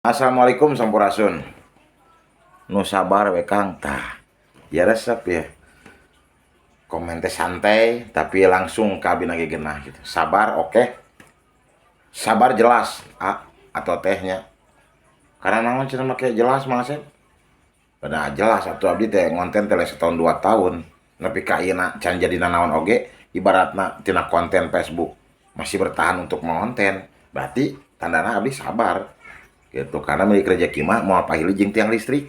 Assalamualaikum Sampurasun. Nu sabar we Kang tah. Ya resep ya. Komente santai tapi langsung ka abdi ge genah gitu. Sabar oke. Sabar jelas atau tehnya. Karena naon cenah make jelas Mang Asep. Pada jelas atuh abdi teh ngonten teh setahun 2 tahun. Nepi ka ieu can jadi nanaon oge ibaratna tina konten Facebook masih bertahan untuk mengonten. Berarti tandana abdi sabar. Gitu karena milik rezeki mah mau apa hilir jeung tiang listrik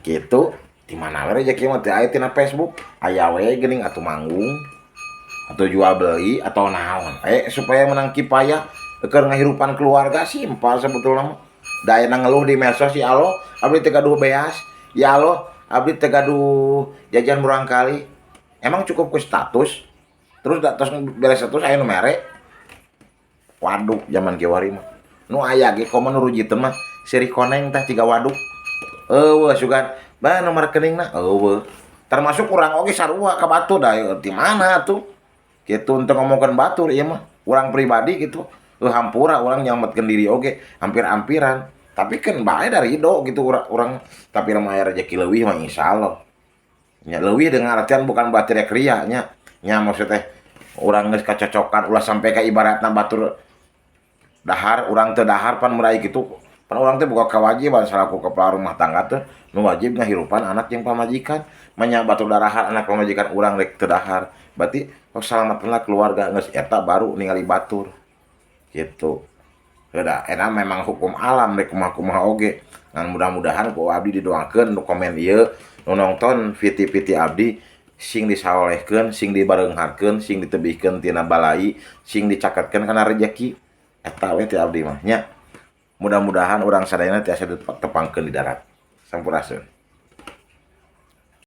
gitu di mana we rezeki mah teu aya tina Facebook aya we geuning atuh manggung atau jual beli atau naon supaya menang kipaya keur ngahirupan keluarga simpel sebetulna mah da aya ngeluh di medsos ya Allah abdi teu gaduh beas ya Allah abdi teu gaduh jajan murang kali emang cukup ku status terus beres status aya nu mere waduh zaman kiwari mah nu aya ge komo nu rujiteun mah seri koneng tah tiga waduk eueuh sugan bae nomor rekeningna eueuh termasuk urang oge sarua ka batu da di mana tuh kitu untuk ngomongkeun batur ieu mah urang pribadi gitu hampura urang nyelametkeun diri oge hampir-hampiran tapi kan bae dari ridho gitu urang tapi mah aya rezeki leuwih mah insyaallah nya leuwih dengan artian bukan berarti rek ria nya maksudnya urang geus kacocokan ulah sampai ka ibaratna batur dahar urang teu dahar pan murai gitu pan urang teh boga kewajiban selaku kepala rumah tangga teh nu wajib ngahirupan anak yang pamajikan manya batur dahar anak pamajikan urang rek teu dahar berarti selamatna keluarga geus eta baru ningali batur gitu da eta memang hukum alam rek kumaha-kumaha oge ngan mudah-mudahan ku abdi didoakeun nu komen ieu nu nongton piti-piti abdi sing disaolehkeun sing dibareungharkeun sing ditebihkeun tina balai sing dicaketkeun kana rezeki eta we ti abdi mah nya mudah-mudahan urang sadayana tiasa ditepangkeun di darat sampurasun.